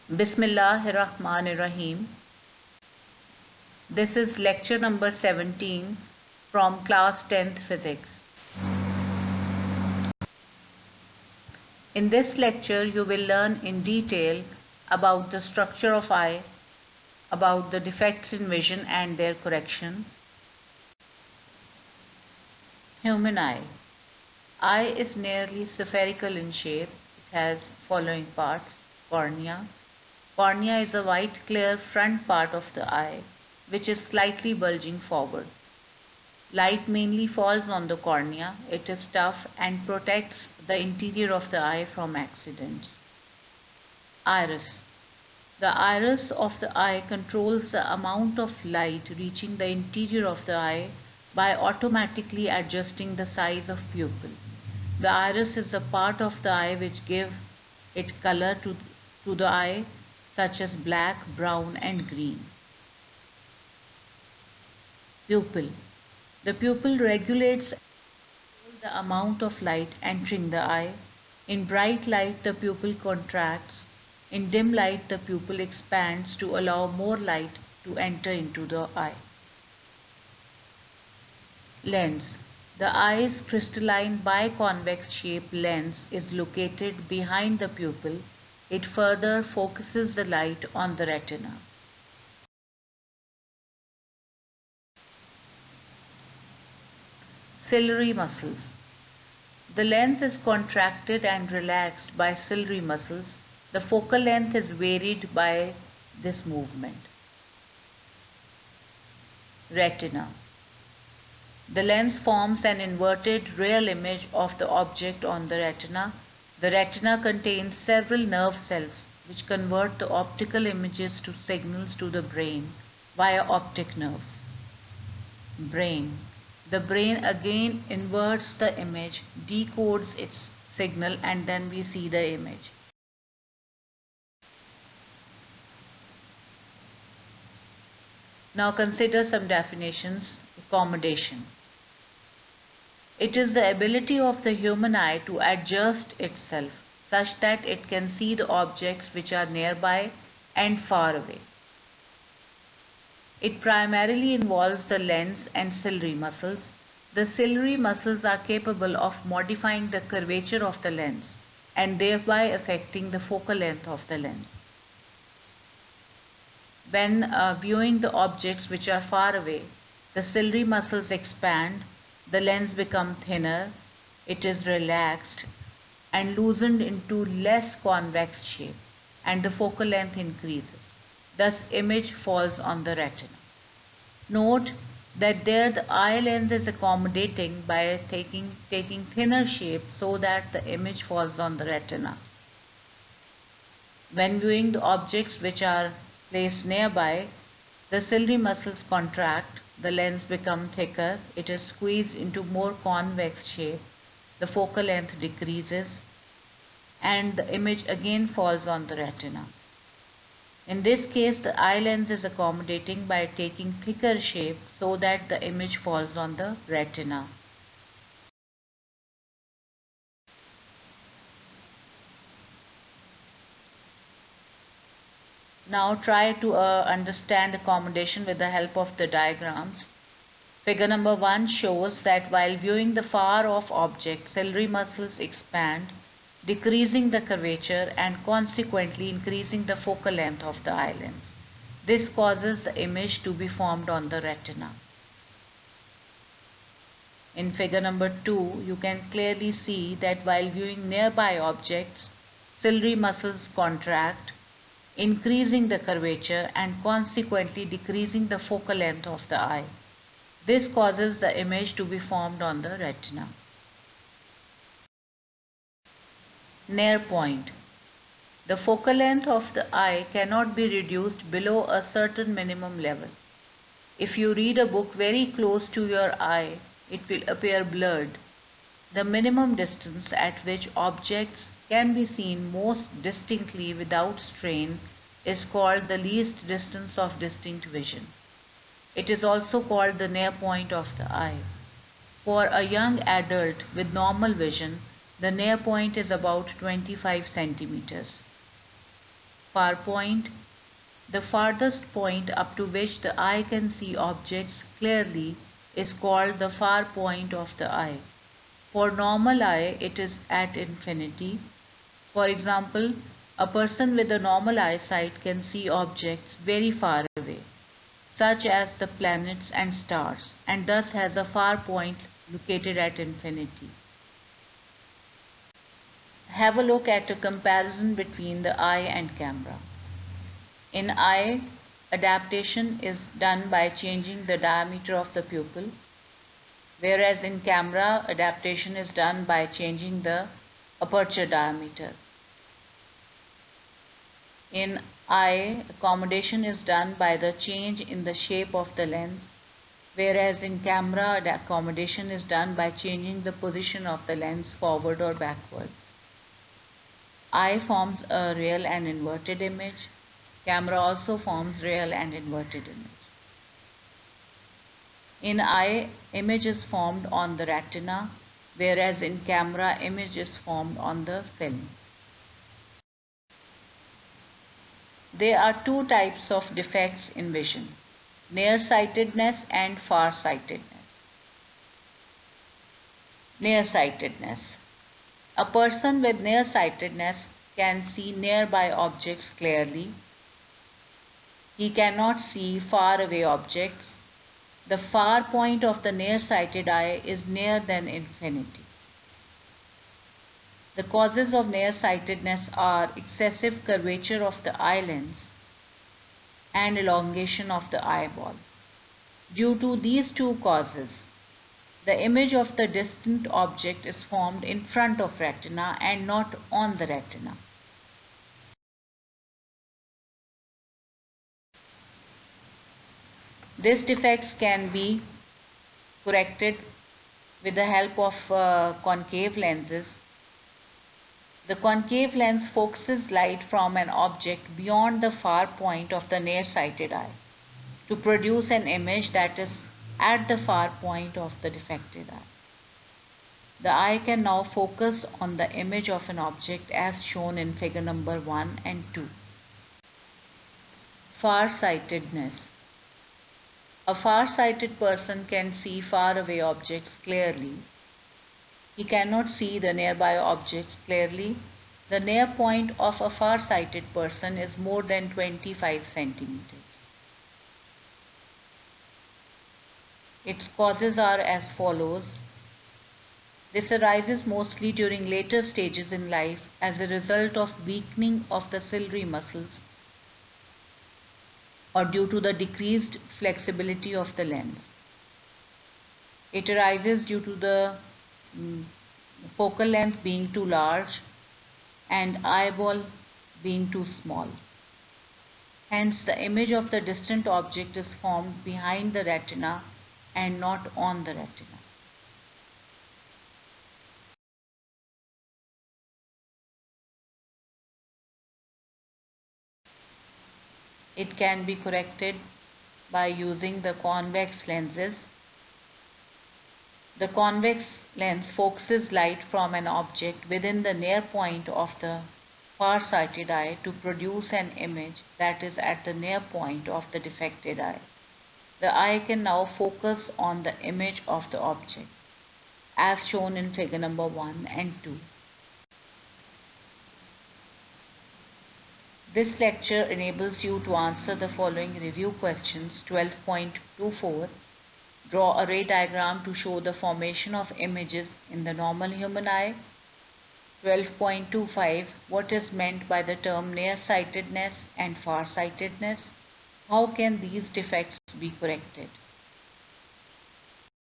Bismillahirrahmanirrahim. This is lecture number 17 from class 10th physics. In this lecture you will learn in detail about the structure of eye, about the defects in vision and their correction. Human eye. Eye is nearly spherical in shape. It has following parts: cornea. Cornea is a white clear front part of the eye which is slightly bulging forward. Light mainly falls on the cornea. It is tough and protects the interior of the eye from accidents. Iris. The iris of the eye controls the amount of light reaching the interior of the eye by automatically adjusting the size of pupil. The iris is the part of the eye which gives it color to the eye, such as black, brown and green. Pupil. The pupil regulates the amount of light entering the eye. In bright light, the pupil contracts. In dim light, the pupil expands to allow more light to enter into the eye. Lens. The eye's crystalline biconvex shaped lens is located behind the pupil. It further focuses the light on the retina. Ciliary muscles. The lens is contracted and relaxed by ciliary muscles. The focal length is varied by this movement. Retina. The lens forms an inverted real image of the object on the retina. The retina contains several nerve cells which convert the optical images to signals to the brain via optic nerves. Brain. The brain again inverts the image, decodes its signal, and then we see the image. Now consider some definitions. Accommodation. It is the ability of the human eye to adjust itself such that it can see the objects which are nearby and far away. It primarily involves the lens and ciliary muscles. The ciliary muscles are capable of modifying the curvature of the lens and thereby affecting the focal length of the lens. When viewing the objects which are far away, the ciliary muscles expand, the lens becomes thinner, it is relaxed and loosened into less convex shape, and the focal length increases. Thus image falls on the retina. Note that there the eye lens is accommodating by taking thinner shape so that the image falls on the retina. When viewing the objects which are placed nearby, the ciliary muscles contract, the lens becomes thicker, it is squeezed into more convex shape, the focal length decreases, and the image again falls on the retina. In this case, the eye lens is accommodating by taking thicker shape so that the image falls on the retina. Now try to understand accommodation with the help of the diagrams. Figure number 1 shows that while viewing the far off object, ciliary muscles expand, decreasing the curvature and consequently increasing the focal length of the eye lens. This causes the image to be formed on the retina. In figure number 2, you can clearly see that while viewing nearby objects, ciliary muscles contract, increasing the curvature and consequently decreasing the focal length of the eye. This causes the image to be formed on the retina. Near point. The focal length of the eye cannot be reduced below a certain minimum level. If you read a book very close to your eye, it will appear blurred. The minimum distance at which objects can be seen most distinctly without strain is called the least distance of distinct vision. It is also called the near point of the eye. For a young adult with normal vision, the near point is about 25 centimeters. far point. The farthest point up to which the eye can see objects clearly is called the far point of the eye. For normal eye, it is at infinity. For example, a person with a normal eyesight can see objects very far away, such as the planets and stars, and thus has a far point located at infinity. Have a look at a comparison between the eye and camera. In eye, adaptation is done by changing the diameter of the pupil, whereas in camera, adaptation is done by changing the aperture diameter. In eye, accommodation is done by the change in the shape of the lens, whereas in camera, the accommodation is done by changing the position of the lens forward or backward. Eye forms a real and inverted image. Camera also forms real and inverted image. In eye, image is formed on the retina, whereas in camera, image is formed on the film. There are two types of defects in vision: nearsightedness and farsightedness. Nearsightedness. A person with nearsightedness can see nearby objects clearly. He cannot see far away objects. The far point of the nearsighted eye is nearer than infinity. The causes of nearsightedness are excessive curvature of the eye lens and elongation of the eyeball. Due to these two causes, the image of the distant object is formed in front of retina and not on the retina. These defects can be corrected with the help of concave lenses. The concave lens focuses light from an object beyond the far point of the nearsighted eye to produce an image that is at the far point of the defected eye. The eye can now focus on the image of an object as shown in figure number 1 and 2. Farsightedness. A far-sighted person can see far away objects clearly. He cannot see the nearby objects clearly. The near point of a far-sighted person is more than 25 centimeters. Its causes are as follows. This arises mostly during later stages in life as a result of weakening of the ciliary muscles or due to the decreased flexibility of the lens. It arises due to the focal length being too large and eyeball being too small. Hence, the image of the distant object is formed behind the retina and not on the retina. It can be corrected by using the convex lenses. The convex lens focuses light from an object within the near point of the far-sighted eye to produce an image that is at the near point of the defected eye. The eye can now focus on the image of the object, as shown in figure number 1 and 2. This lecture enables you to answer the following review questions. 12.24. Draw a ray diagram to show the formation of images in the normal human eye. 12.25. What is meant by the term nearsightedness and farsightedness? How can these defects be corrected?